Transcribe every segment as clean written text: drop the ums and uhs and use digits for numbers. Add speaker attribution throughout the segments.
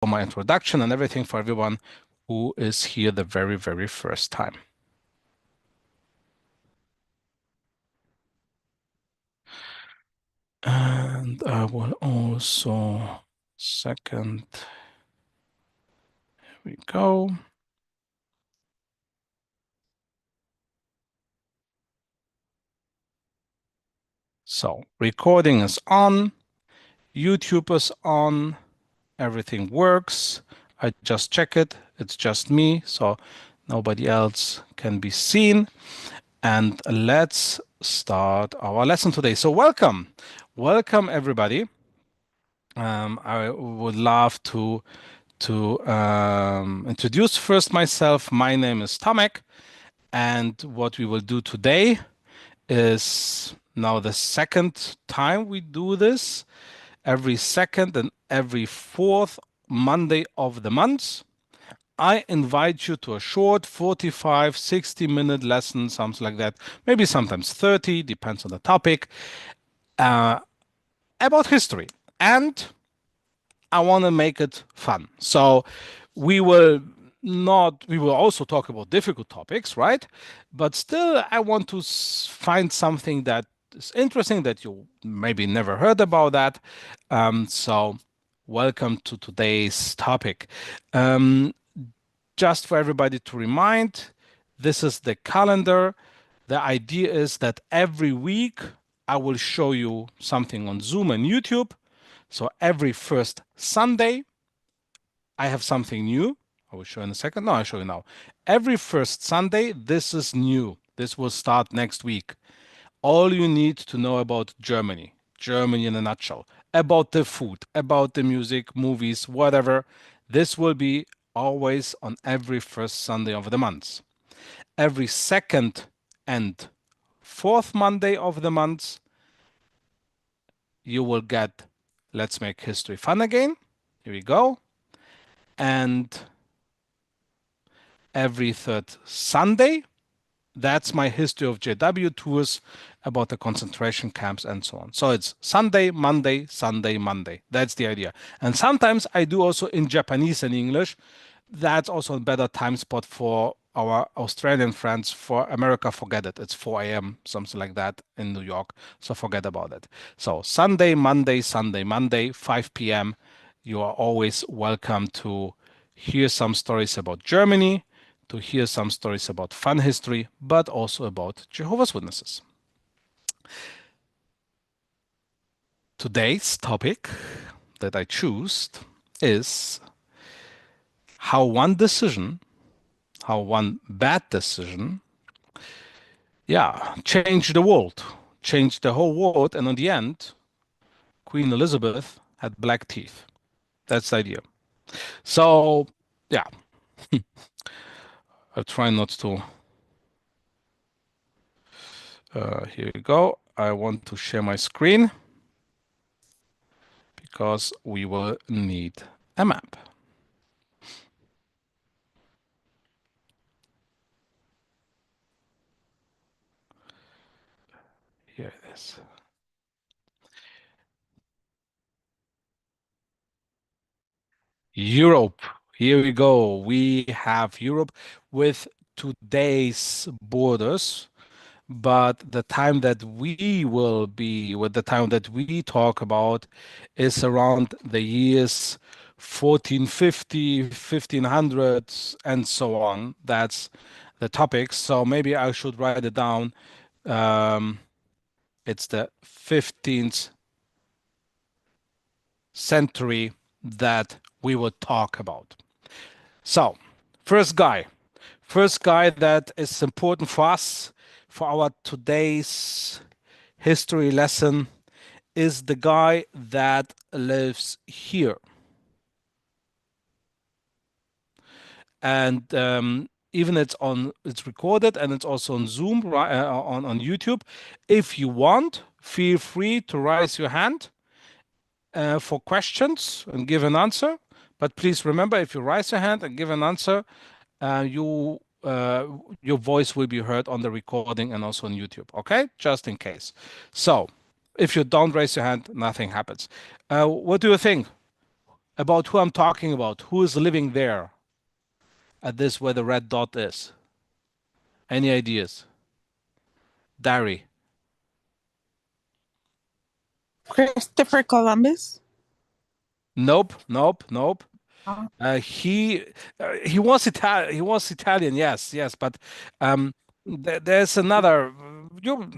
Speaker 1: my introduction and everything for everyone who is here the very, very first time. And I will also second. Here we go. So recording is on, YouTube is on, everything works. I just check it. It's just me, so nobody else can be seen. And let's start our lesson today. So welcome everybody. I would love to introduce first myself. My name is Tomek, and what we will do today is now the second time we do this, every second and every fourth Monday of the month. I invite you to a short 45, 60-minute lesson, something like that, maybe sometimes 30, depends on the topic, about history. And I want to make it fun. So we will also talk about difficult topics, right? But still, I want to find something that is interesting that you maybe never heard about that. So welcome to today's topic. Just for everybody to remind, this is the calendar. The idea is that every week I will show you something on Zoom and YouTube. So every first Sunday, I have something new. I will show in a second. No, I'll show you now. Every first Sunday, this is new. This will start next week. All you need to know about Germany, Germany in a nutshell, about the food, about the music, movies, whatever. This will be always on every first Sunday of the month. Every second and fourth Monday of the month, you will get Let's Make History Fun Again. Here we go. And every third Sunday, that's my history of JW tours about the concentration camps and so on. So it's Sunday, Monday, Sunday, Monday. That's the idea. And sometimes I do also in Japanese and English. That's also a better time spot for our Australian friends. For America, forget it. It's 4 a.m., something like that in New York. So forget about it. So Sunday, Monday, Sunday, Monday, 5 p.m. You are always welcome to hear some stories about Germany, to hear some stories about fun history, but also about Jehovah's Witnesses. Today's topic that I choose is how one bad decision, changed the world, changed the whole world, and in the end, Queen Elizabeth had black teeth. That's the idea. So, yeah, I'll try not to. Here we go. I want to share my screen because we will need a map. Here it is. Europe. Here we go. We have Europe with today's borders, but the time that the time that we talk about is around the years 1450, 1500s, and so on. That's the topic. So maybe I should write it down. It's the 15th century that we will talk about. So, first guy that is important for us for our today's history lesson is the guy that lives here. And even it's recorded and it's also on Zoom, on YouTube. If you want, feel free to raise your hand for questions and give an answer. But please remember, if you raise your hand and give an answer, your voice will be heard on the recording and also on YouTube. Okay, just in case. So, if you don't raise your hand, nothing happens. What do you think? about who I'm talking about. Who is living there at this where the red dot is? Any ideas? Dari.
Speaker 2: Christopher Columbus.
Speaker 1: Nope, nope, nope.
Speaker 2: Uh,
Speaker 1: He was Italian. He was Italian. Yes, yes. But there's another. You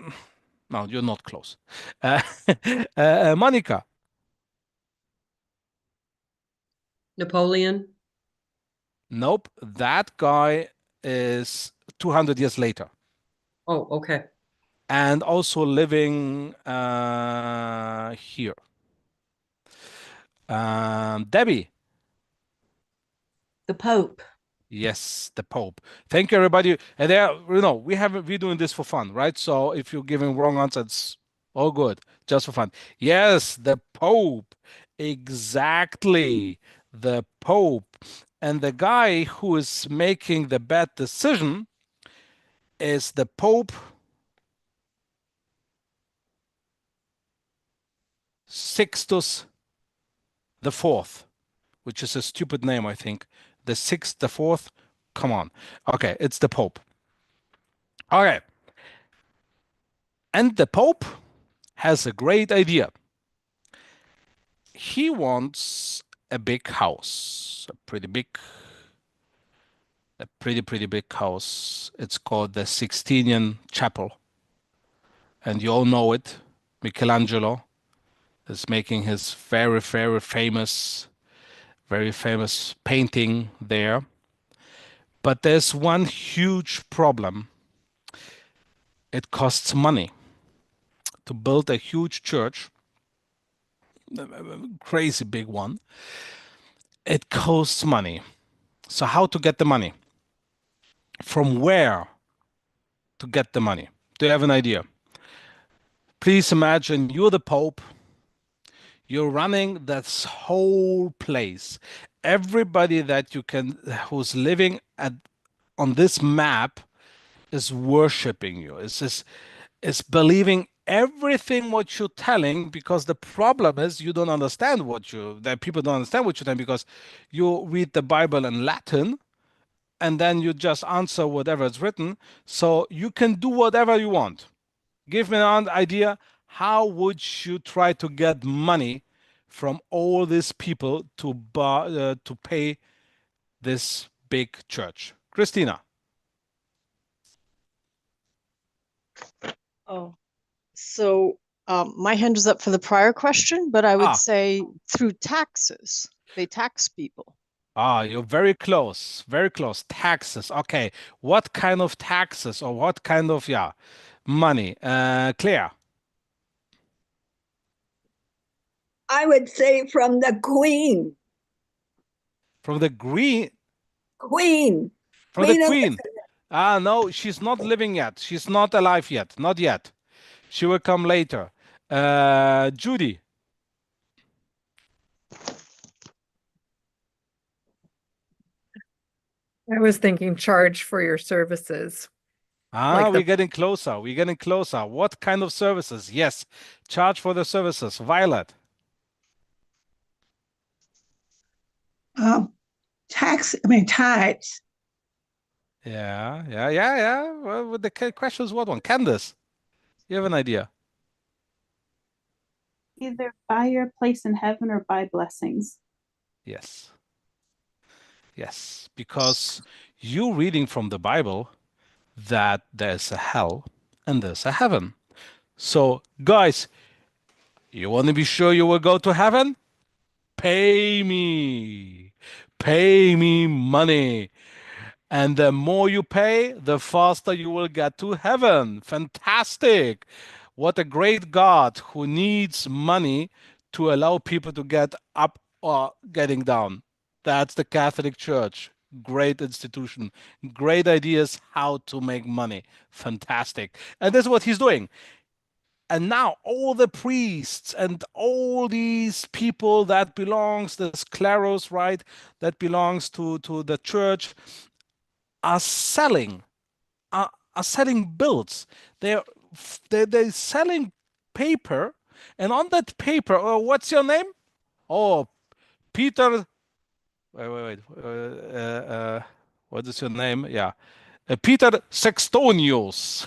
Speaker 1: no, you're not close. Uh, Monica.
Speaker 3: Napoleon.
Speaker 1: Nope. That guy is 200 years later,
Speaker 3: Oh, okay.
Speaker 1: and also living here. Debbie.
Speaker 4: The Pope.
Speaker 1: Yes, the Pope. Thank you, everybody. And there, we're doing this for fun, right? So if you're giving wrong answers, it's all good, just for fun. Yes, the Pope. Exactly. The Pope. And the guy who is making the bad decision is the Pope Sixtus the Fourth, which is a stupid name, I think. The Sixth, the Fourth. Come on. Okay, it's the Pope. Okay. And the Pope has a great idea. He wants a big house, a pretty big house. It's called the Sixtinian Chapel. And you all know it. Michelangelo is making his very famous painting there. But there's one huge problem. It costs money to build a huge church, a crazy big one. It costs money. So how to get the money? From where to get the money? Do you have an idea? Please imagine you're the Pope. You're running this whole place. Everybody that you can, who's living on this map, is worshiping you. Is believing everything what you're telling, because the problem is you don't understand that people don't understand what you're telling, because you read the Bible in Latin and then you just answer whatever is written. So you can do whatever you want. Give me an idea. How would you try to get money from all these people to pay this big church? Christina.
Speaker 4: Oh, so my hand is up for the prior question, but I would say through taxes. They tax people.
Speaker 1: You're very close. Very close. Taxes. Okay. What kind of taxes, or what kind of, yeah, money? Claire.
Speaker 5: I would say from the Queen.
Speaker 1: From the green.
Speaker 5: Queen.
Speaker 1: From the
Speaker 5: Queen
Speaker 1: Queen. No, she's not living yet. She's not alive yet. Not yet. She will come later. Judy.
Speaker 6: I was thinking charge for your services.
Speaker 1: We're getting closer. We're getting closer. What kind of services? Yes. Charge for the services. Violet.
Speaker 5: Tithes.
Speaker 1: Yeah. Well, the question is what one? Candace, you have an idea?
Speaker 7: Either buy your place in heaven or buy blessings.
Speaker 1: Yes. Yes, because you're reading from the Bible that there's a hell and there's a heaven. So, guys, you want to be sure you will go to heaven? Pay me. Pay me money. And the more you pay, the faster you will get to heaven. Fantastic. What a great God who needs money to allow people to get up or getting down. That's the Catholic Church. Great institution. Great ideas how to make money. Fantastic. And that's what he's doing. And now all the priests and all these people that belongs, this cleros, right, that belongs to the church, are selling are selling bills. They're selling paper, and on that paper, oh, what's your name? Oh, Peter, wait. What is your name? Yeah. Peter Sextonius.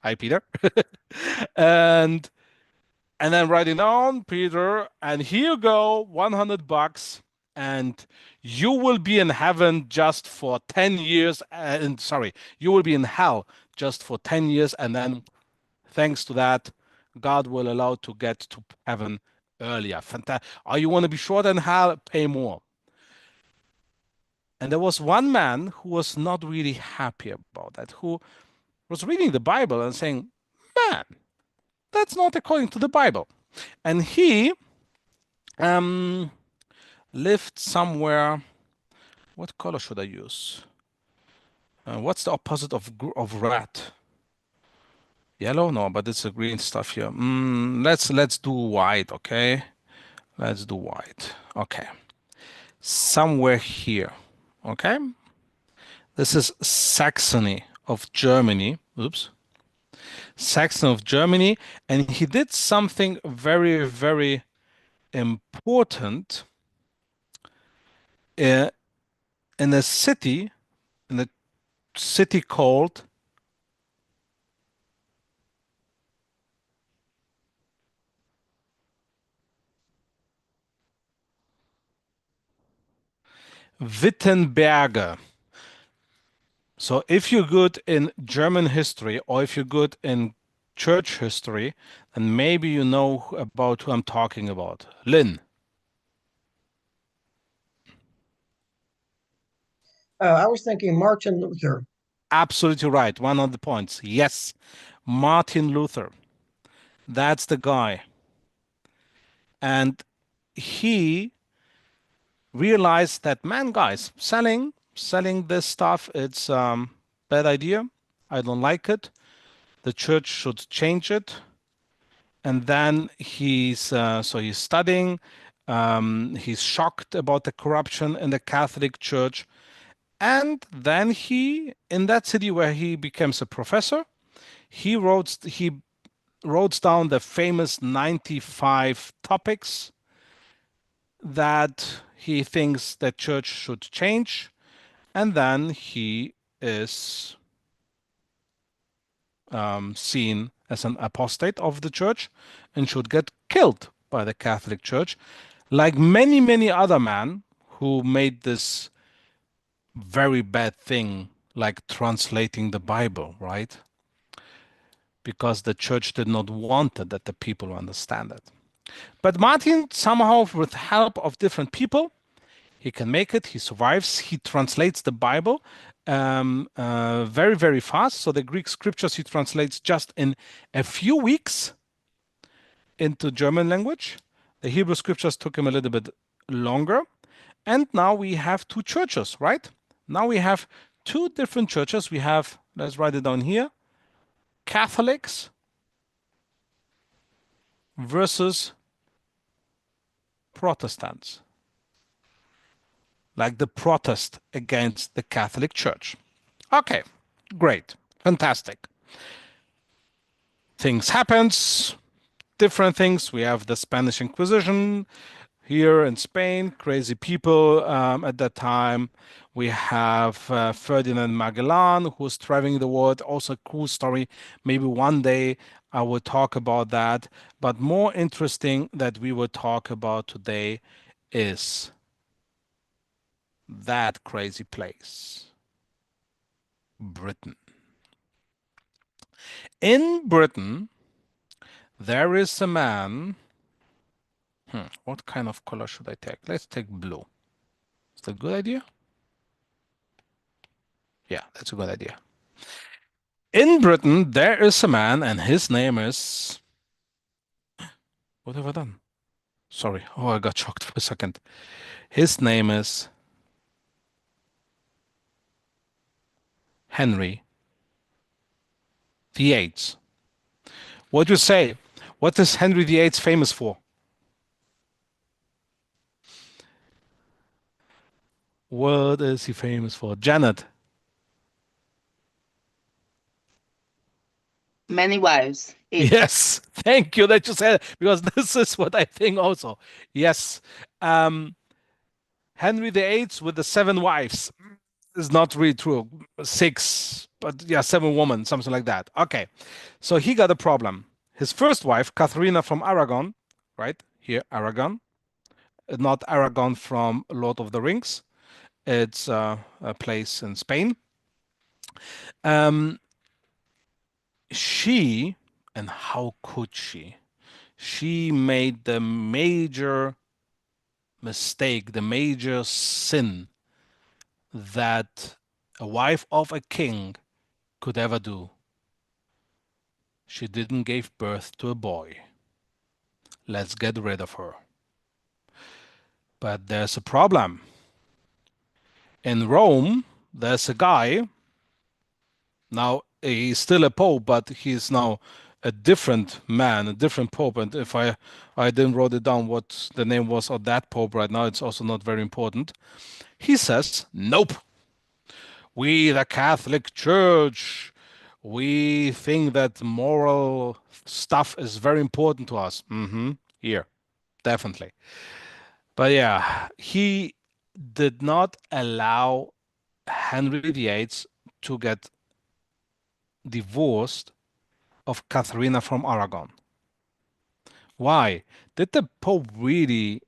Speaker 1: Hi, Peter. and then writing down Peter, and here you go, $100, and you will be in heaven just for 10 years. And sorry, you will be in hell just for 10 years, and then thanks to that, God will allow to get to heaven earlier. Fantastic. Oh, you want to be short in hell? Pay more. And there was one man who was not really happy about that, who was reading the Bible and saying, man, that's not according to the Bible. And he lived somewhere. What color should I use? What's the opposite of red? Yellow? No, but it's a green stuff here. Let's do white, okay? Let's do white. Okay. Somewhere here, okay? This is Saxony of Germany. Oops. Saxony of Germany, and he did something very, very important in a city called Wittenberge. So if you're good in German history, or if you're good in church history, then maybe you know about who I'm talking about. Lynn.
Speaker 8: I was thinking Martin Luther.
Speaker 1: Absolutely right. One of the points. Yes, Martin Luther. That's the guy. And he realized that, man, guys, selling this stuff, it's bad idea. I don't like it. The church should change it. And then he's studying. He's shocked about the corruption in the Catholic Church. And then he, in that city where he becomes a professor, he wrote down the famous 95 topics that he thinks the church should change, and then he is seen as an apostate of the church and should get killed by the Catholic Church, like many, many other men who made this very bad thing, like translating the Bible, right? Because the church did not want it, that the people understand it. But Martin, somehow with help of different people, he can make it. He survives. He translates the Bible very, very fast. So the Greek scriptures he translates just in a few weeks into German language. The Hebrew scriptures took him a little bit longer. And now we have two churches, right? Now we have two different churches. We have, let's write it down here, Catholics versus Protestants, like the protest against the Catholic Church. Okay, great, fantastic. Things happens, different things. We have the Spanish Inquisition here in Spain, crazy people at that time. We have Ferdinand Magellan, who's traveling the world, also a cool story. Maybe one day I will talk about that. But more interesting that we will talk about today is that crazy place, Britain. In Britain, there is a man. What kind of color should I take? Let's take blue. Is that a good idea? Yeah, that's a good idea. In Britain, there is a man, and his name is... What have I done? Sorry. Oh, I got shocked for a second. His name is Henry VIII. What do you say? What is Henry VIII famous for? What is he famous for? Janet.
Speaker 9: Many wives.
Speaker 1: Yes, thank you that you said it, because this is what I think also. Yes. Henry VIII with the 7 wives is not really true. 6, but yeah, 7 women, something like that. Okay, so he got a problem. His first wife, Katharina from Aragon, right here, Aragon, not Aragon from Lord of the Rings. It's a place in Spain. She, and how could she? She made the major mistake, the major sin that a wife of a king could ever do. She didn't give birth to a boy. Let's get rid of her. But there's a problem. In Rome, there's a guy. Now, he's still a pope, but he's now a different man, a different pope. And if I didn't wrote it down what the name was of that pope right now, it's also not very important. He says, nope. We, the Catholic Church, we think that moral stuff is very important to us. Here, definitely. But yeah, he did not allow Henry VIII to get divorced of Katharina from Aragon. Why? Did the Pope really,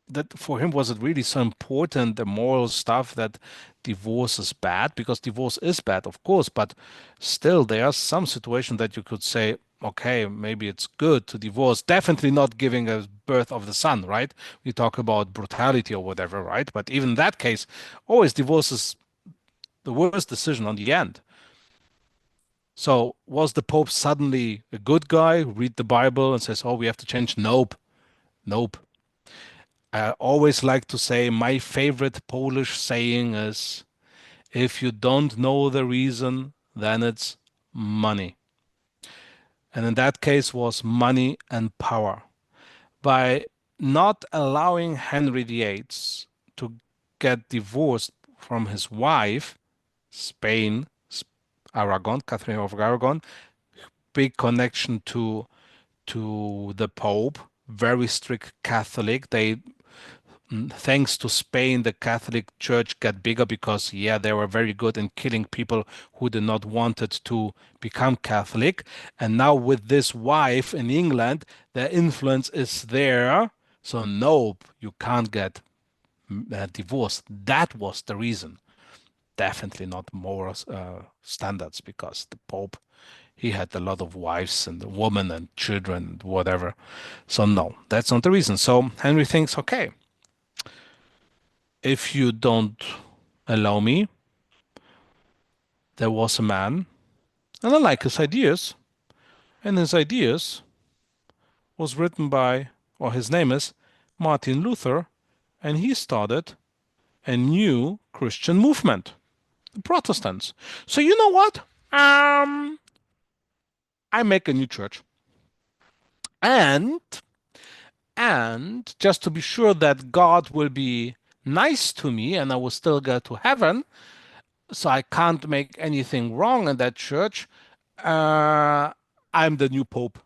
Speaker 1: that for him, was it really so important, the moral stuff, that divorce is bad? Because divorce is bad, of course, but still there are some situations that you could say, okay, maybe it's good to divorce. Definitely not giving a birth of the son, right? We talk about brutality or whatever, right? But even in that case, always divorce is the worst decision on the end. So was the Pope suddenly a good guy, read the Bible and says, oh, we have to change? Nope. Nope. I always like to say, my favorite Polish saying is, if you don't know the reason, then it's money. And in that case was money and power. By not allowing Henry VIII to get divorced from his wife, Spain, Aragon, Catherine of Aragon, big connection to the Pope, very strict Catholic. They, thanks to Spain, the Catholic Church got bigger because, yeah, they were very good in killing people who did not wanted to become Catholic. And now with this wife in England, their influence is there. So nope, you can't get divorced. That was the reason. Definitely not moral standards, because the Pope, he had a lot of wives and women and children and whatever. So no, that's not the reason. So Henry thinks, okay, if you don't allow me, there was a man, and I like his ideas, and his ideas was written by, or his name is Martin Luther, and he started a new Christian movement, the Protestants. So you know what? I make a new church. And just to be sure that God will be nice to me and I will still go to heaven, so I can't make anything wrong in that church, I'm the new pope.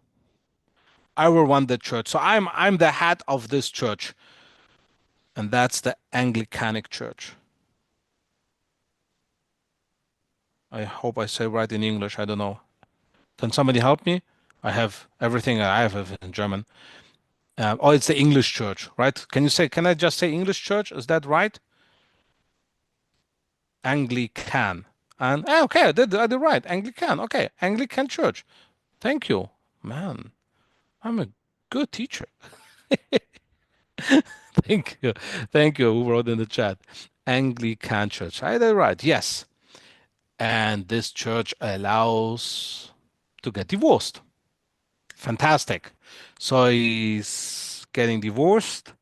Speaker 1: I will run the church. So I'm the head of this church. And that's the Anglicanic Church. I hope I say right in English. I don't know. Can somebody help me? I have everything. I have it in German. Oh, it's the English church, right? Can I just say English church? Is that right? Anglican. And okay, I did right. Anglican. Okay, Anglican church. Thank you. Man, I'm a good teacher. Thank you. Thank you. Who wrote in the chat? Anglican church. I did right. Yes. And this church allows to get divorced. Fantastic. So he's getting divorced.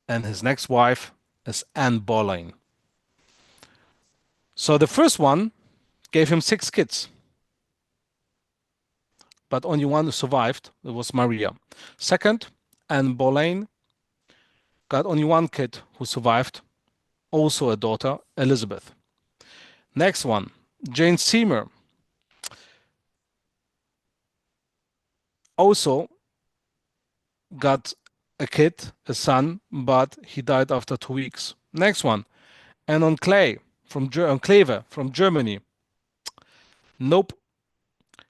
Speaker 1: And his next wife is Anne Boleyn. So the first one gave him 6 kids. But only one survived. It was Maria. Second, Anne Boleyn got only one kid who survived. Also a daughter, Elizabeth. Next one, Jane Seymour. Also got a kid, a son, but he died after 2 weeks. Next one, and on Kleve from Germany. Nope,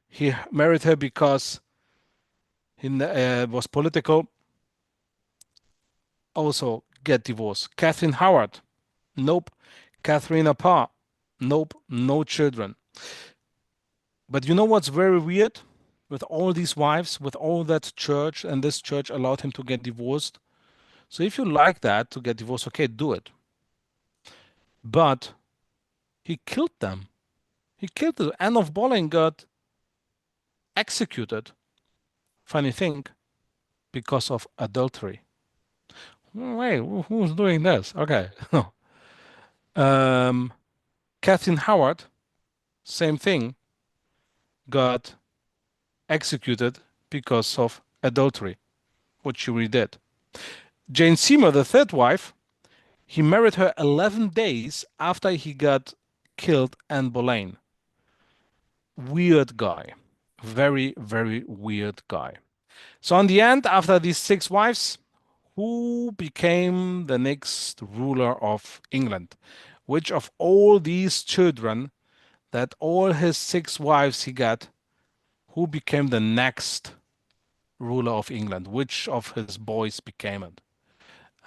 Speaker 1: he married her because he was political. Also get divorced. Catherine Howard. Nope. Katharina Parr. Nope. No children. But you know what's very weird? With all these wives, with all that church, and this church allowed him to get divorced. So if you like that to get divorced, okay, do it. But he killed them. He killed them. Anne of Boleyn got executed. Funny thing, because of adultery. Wait, who's doing this? Okay. Catherine Howard, same thing, got executed because of adultery, which she really did. Jane Seymour, the third wife, he married her 11 days after he got killed Anne Boleyn. Weird guy. Very, very weird guy. So in the end, after these 6 wives, who became the next ruler of England? Which of all these children that all his 6 wives he got, who became the next ruler of England? Which of his boys became it?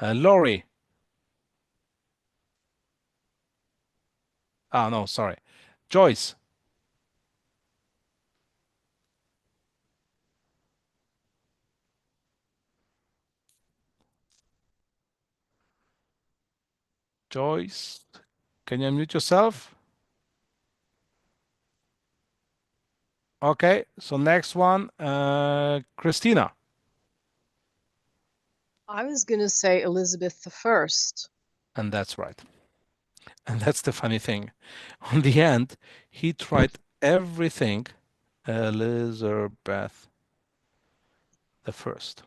Speaker 1: Laurie. Oh, no, sorry. Joyce. Joyce, can you unmute yourself? Okay, so next one, Christina.
Speaker 4: I was going to say Elizabeth I.
Speaker 1: And that's right. And that's the funny thing. On the end, he tried everything. Elizabeth the First.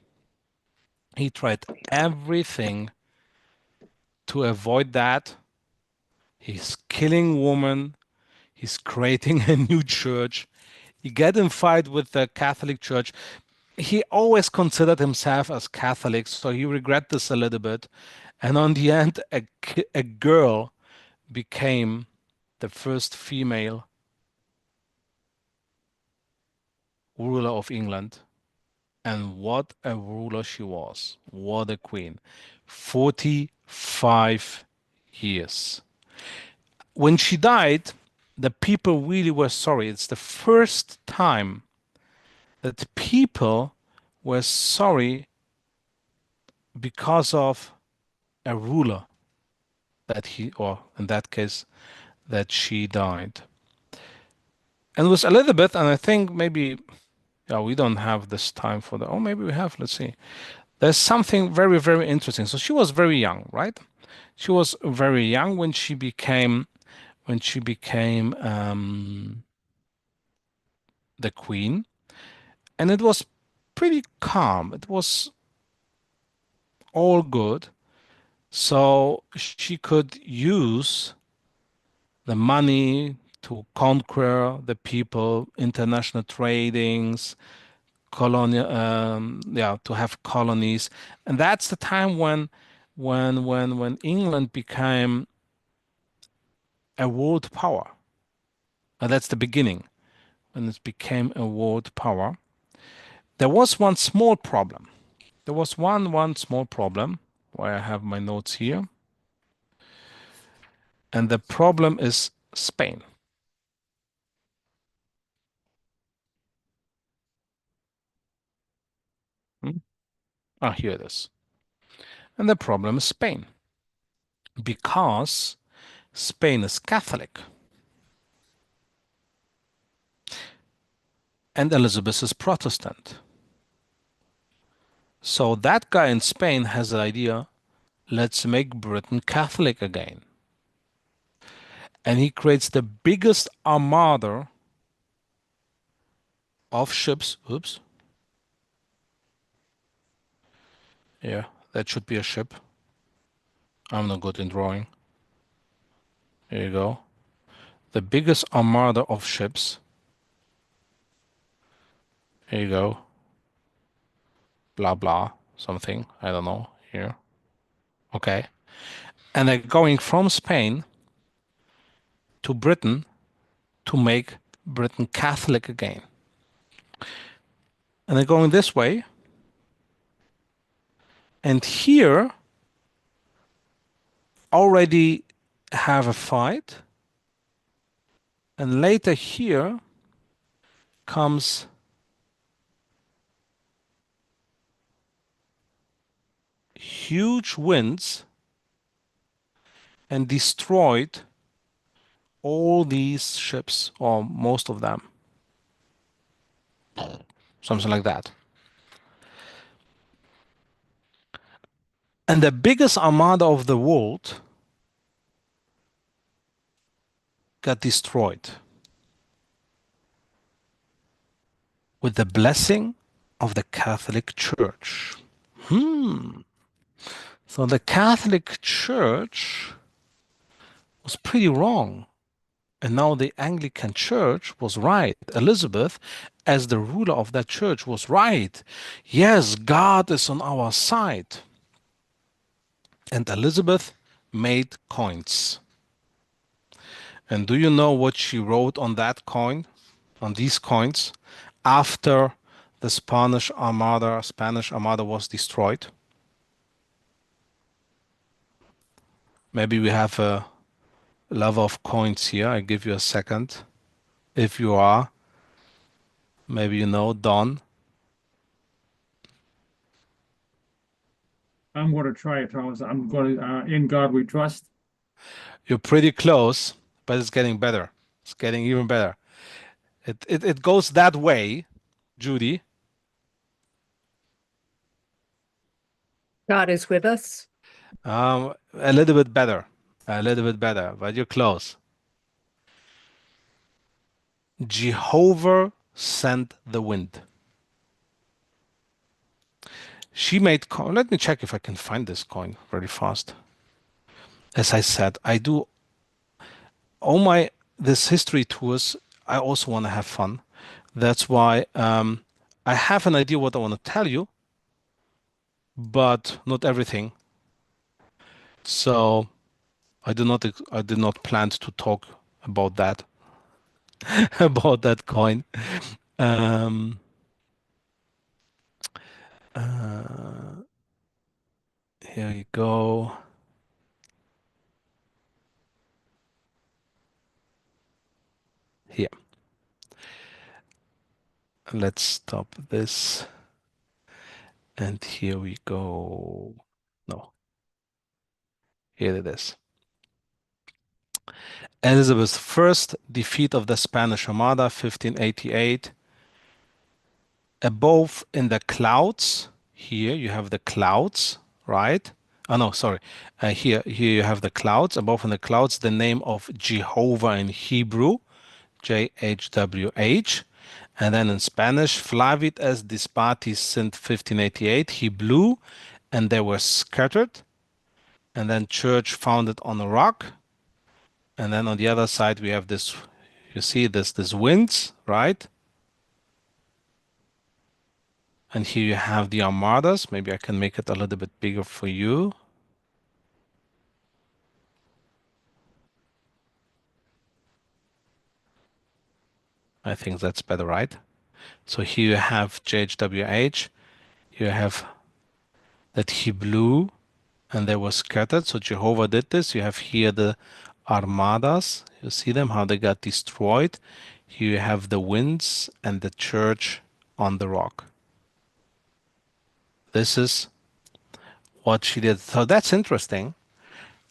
Speaker 1: He tried everything to avoid that. He's killing women. He's creating a new church. He got in fight with the Catholic Church. He always considered himself as Catholic, so he regret this a little bit. And on the end, a girl became the first female ruler of England. And what a ruler she was. What a queen. 45 years. When she died, the people really were sorry. It's the first time that people were sorry because of a ruler that he, or in that case, that she died. And with Elizabeth, and I think maybe, yeah, we don't have this time for that. Oh, maybe we have. Let's see. There's something very, very interesting. So she was very young, right? She was very young when she became the queen, and it was pretty calm. It was all good. So she could use the money to conquer the people, international tradings, to have colonies. And that's the time when England became a world power. And that's the beginning, when it became a world power. There was one small problem. There was one small problem, where I have my notes here. And the problem is Spain. Ah, here it is. And the problem is Spain, because Spain is Catholic and Elizabeth is Protestant. So that guy in Spain has the idea, let's make Britain Catholic again. And he creates the biggest armada of ships. Oops. Yeah, that should be a ship. I'm not good in drawing. There you go. The biggest armada of ships. Here you go. Blah, blah. something. I don't know here. Okay. And they're going from Spain to Britain to make Britain Catholic again. And they're going this way. And here already have a fight. And later here comes huge winds and destroyed all these ships, or most of them. Something like that. And the biggest armada of the world got destroyed with the blessing of the Catholic Church. So the Catholic Church was pretty wrong. And now the Anglican Church was right. Elizabeth, as the ruler of that church, was right. Yes, God is on our side. And Elizabeth made coins. And do you know what she wrote on that coin, on these coins, after the Spanish Armada was destroyed? Maybe we have a lover of coins here. I give you a second. If you are, maybe you know, Don.
Speaker 9: I'm going to try it, Thomas. I'm going to, in God we trust.
Speaker 1: You're pretty close, but it's getting better. It's getting even better. It goes that way, Judy.
Speaker 6: God is with us.
Speaker 1: A little bit better. A little bit better, but you're close. Jehovah sent the wind. She made coin. Let me check if I can find this coin very fast. As I said, I do all my this history tours. I also want to have fun. That's why I have an idea what I want to tell you, but not everything. So I did not plan to talk about that about that coin. Here you go. Here. Let's stop this. And here we go. No. Here it is. Elizabeth's first defeat of the Spanish Armada, 1588. Above in the clouds, here you have the clouds, right? Oh no, sorry. Here you have the clouds. Above in the clouds, the name of Jehovah in Hebrew, JHWH. And then in Spanish, Flavit es dispartis sint 1588. He blew and they were scattered. And then church founded on a rock. And then on the other side, we have this, you see this winds, right? And here you have the armadas. Maybe I can make it a little bit bigger for you. I think that's better, right? So here you have JHWH. You have that he blew and they were scattered. So Jehovah did this. You have here the armadas. You see them, how they got destroyed. Here you have the winds and the church on the rock. This is what she did. So that's interesting.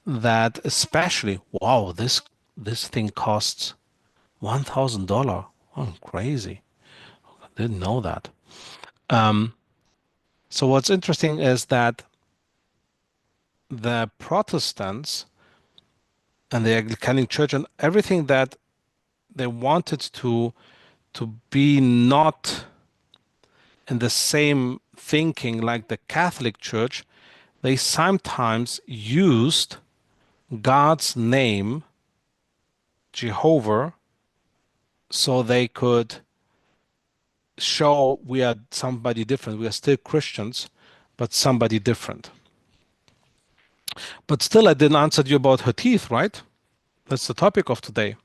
Speaker 1: That especially, wow, this thing costs $1,000. Oh, crazy. I didn't know that. So what's interesting is that the Protestants and the Anglican Church and everything that they wanted to be not in the same thinking like the Catholic Church, they sometimes used God's name, Jehovah, so they could show we are somebody different. We are still Christians, but somebody different. But still, I didn't answer you about her teeth, right? That's the topic of today.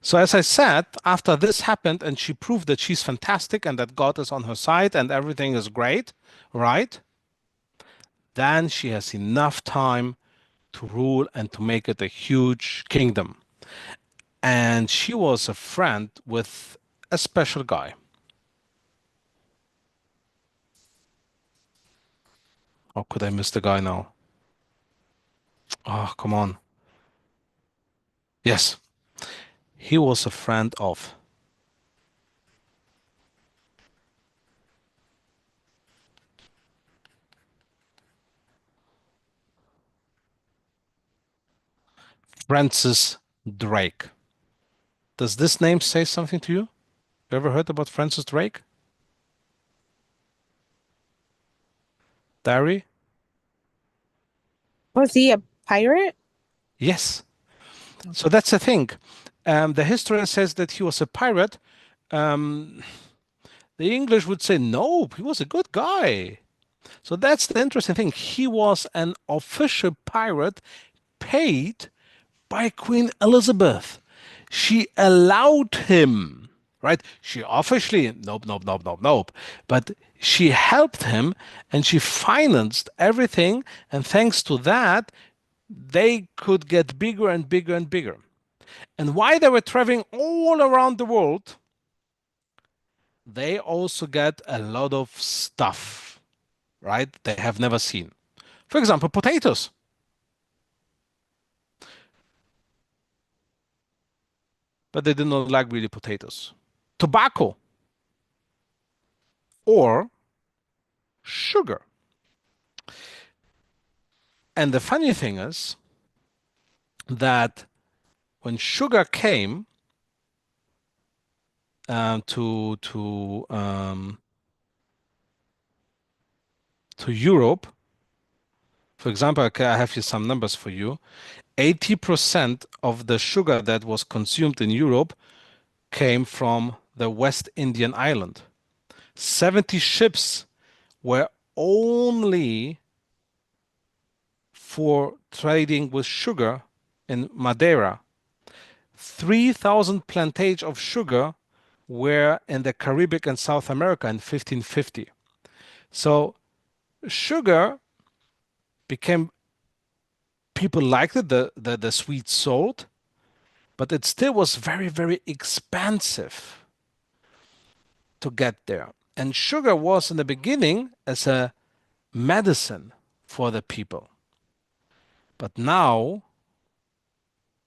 Speaker 1: So as I said, after this happened and she proved that she's fantastic and that God is on her side and everything is great, right? Then she has enough time to rule and to make it a huge kingdom. And she was a friend with a special guy. How could I miss the guy now? Oh, come on. Yes, he was a friend of Francis Drake. Does this name say something to you? You ever heard about Francis Drake? Diary?
Speaker 2: Was he a pirate?
Speaker 1: Yes. So that's the thing. The historian says that he was a pirate. The English would say, no, he was a good guy. So that's the interesting thing. He was an official pirate paid by Queen Elizabeth. She allowed him, right? She officially, nope. But she helped him and she financed everything. And thanks to that, they could get bigger and bigger and bigger. And while they were traveling all around the world, they also get a lot of stuff, right? They have never seen. For example, potatoes. But they did not like really potatoes. Tobacco or sugar. And the funny thing is that when sugar came to Europe, for example, okay, I have here some numbers for you. 80% of the sugar that was consumed in Europe came from the West Indian island. 70 ships were only for trading with sugar in Madeira. 3,000 plantations of sugar were in the Caribbean and South America in 1550. So sugar became, people liked it, the sweet salt, but it still was very, very expensive to get there. And sugar was in the beginning as a medicine for the people. But now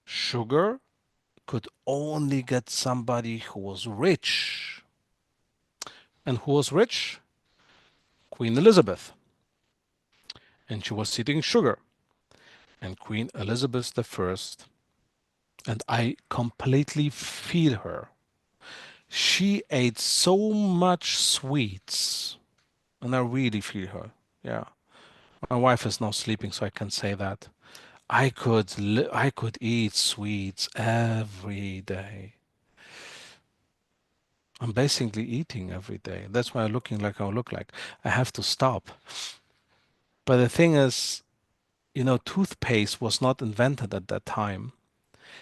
Speaker 1: sugar could only get somebody who was rich. And who was rich? Queen Elizabeth. And she was eating sugar. And Queen Elizabeth I, and I completely feel her. She ate so much sweets, and I really feel her. Yeah. My wife is now sleeping, so I can say that. I could eat sweets every day. I'm basically eating every day. That's why I'm looking like I look like. I have to stop. But the thing is, toothpaste was not invented at that time.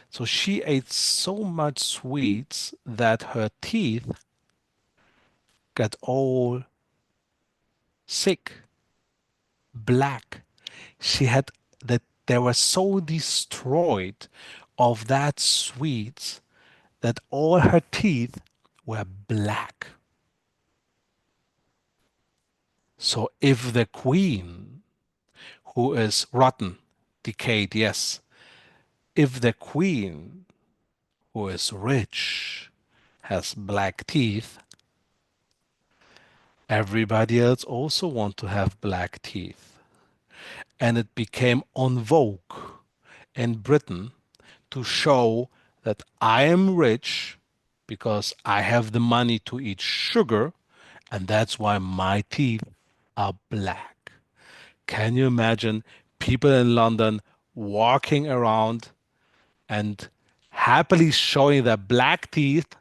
Speaker 1: So she ate so much sweets that her teeth got all sick, black. She had that they were so destroyed of that sweets that all her teeth were black. So if the queen, who is rotten, decayed, yes, if the queen, who is rich, has black teeth, everybody else also want to have black teeth. And it became en vogue in Britain to show that I am rich because I have the money to eat sugar, and that's why my teeth are black. Can you imagine people in London walking around and happily showing their black teeth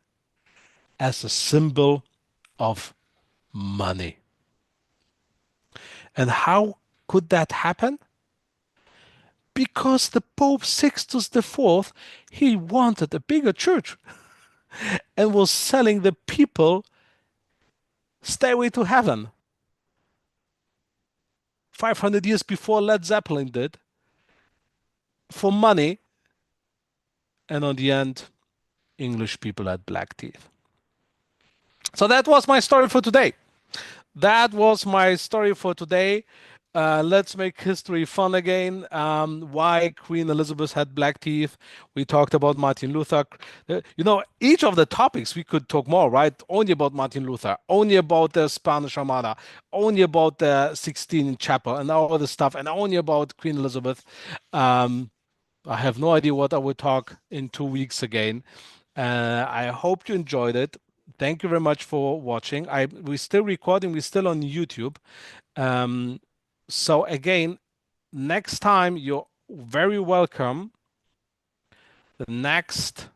Speaker 1: as a symbol of money? And how could that happen? Because the Pope Sixtus IV, he wanted a bigger church and was selling the people Stairway to Heaven 500 years before Led Zeppelin did for money. And on the end, English people had black teeth. So that was my story for today. That was my story for today. Let's make history fun again. Why Queen Elizabeth had black teeth. We talked about Martin Luther. Each of the topics we could talk more, right? Only about Martin Luther, only about the Spanish Armada, only about the 16 Chapel and all the stuff, and only about Queen Elizabeth. I have no idea what I will talk in 2 weeks again. I hope you enjoyed it. Thank you very much for watching. We're still recording. We're still on YouTube. So again, next time you're very welcome. The next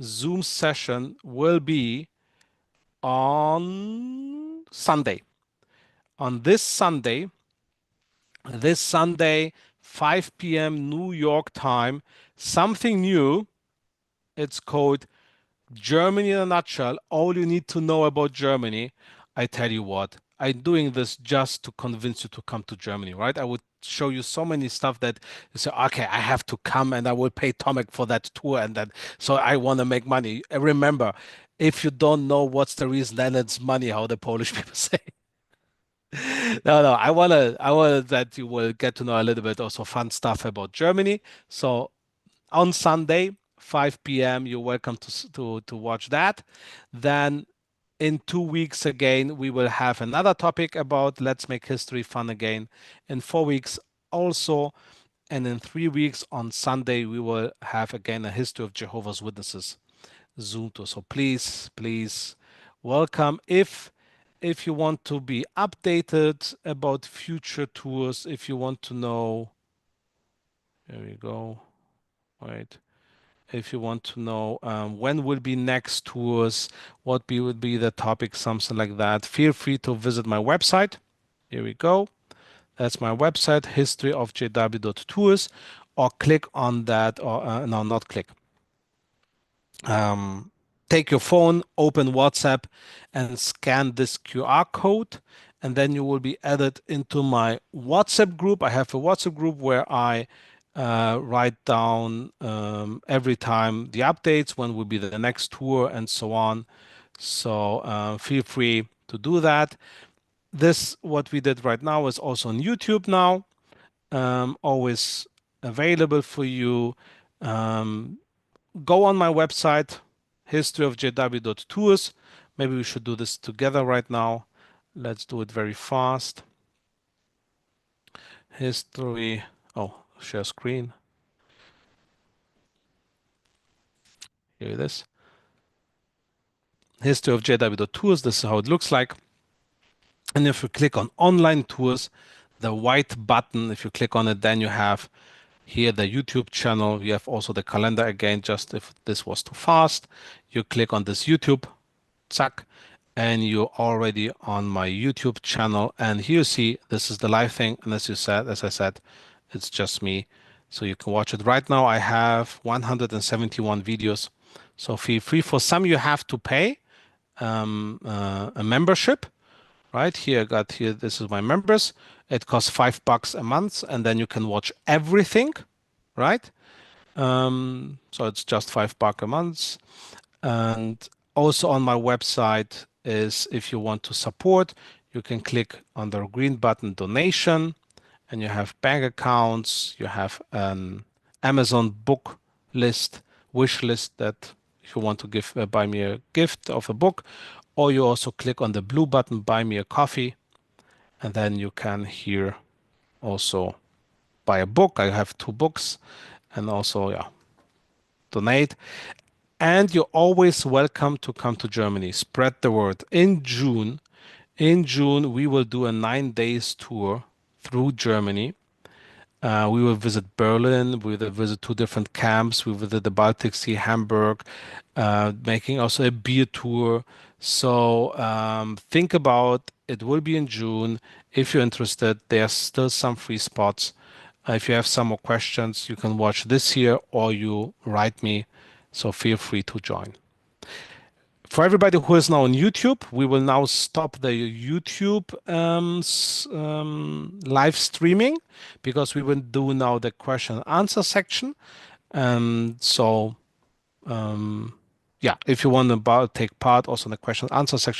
Speaker 1: Zoom session will be on Sunday. On this Sunday, 5 p.m. New York time, something new. It's called Germany in a nutshell. All you need to know about Germany. I tell you what, I'm doing this just to convince you to come to Germany, right? I would show you so many stuff that you say, okay, I have to come and I will pay Tomek for that tour and that. So I want to make money. Remember, if you don't know what's the reason, then it's money, how the Polish people say. No, I wanna that you will get to know a little bit also fun stuff about Germany. So on Sunday, 5 p.m., you're welcome to watch that. Then in 2 weeks again, we will have another topic about Let's Make History Fun again. In 4 weeks also, and in 3 weeks on Sunday, we will have again a History of Jehovah's Witnesses Zoom tour. So please, welcome. If you want to be updated about future tours, if you want to know, there we go. Right. If you want to know when will be next tours, would be the topic, something like that, feel free to visit my website. Here we go. That's my website, historyofjw.tours, or click on that, or no, not click. Take your phone, open WhatsApp, and scan this QR code, and then you will be added into my WhatsApp group. I have a WhatsApp group where I write down every time the updates, when will be the next tour, and so on. So feel free to do that. This, what we did right now, is also on YouTube now, always available for you. Go on my website, historyofjw.tours. Maybe we should do this together right now. Let's do it very fast. History, share screen. Here it is. Historyofjw.tours. This is how it looks like. And if you click on online tours, the white button, if you click on it, then you have here the YouTube channel. You have also the calendar again, just if this was too fast. You click on this YouTube, zack, and you're already on my YouTube channel. And here you see, this is the live thing. And as I said, it's just me. So you can watch it right now. I have 171 videos. So feel free. For some, you have to pay a membership. Right here, I got here, this is my members. It costs $5 a month, and then you can watch everything, right? So it's just $5 a month. And also on my website is, if you want to support, you can click on the green button, donation, and you have bank accounts, you have an Amazon book list, wish list, that if you want to give buy me a gift of a book, or you also click on the blue button, buy me a coffee, and then you can here also buy a book. I have 2 books, and also donate. And you're always welcome to come to Germany. Spread the word. In June, we will do a 9 days tour through Germany. We will visit Berlin. We will visit 2 different camps. We will visit the Baltic Sea, Hamburg, making also a beer tour. So think about It will be in June. If you're interested, there's still some free spots. If you have some more questions, you can watch this here or you write me. So feel free to join. For everybody who is now on YouTube, we will now stop the YouTube live streaming because we will do now the question and answer section. Yeah, if you want to take part also in the question and answer section,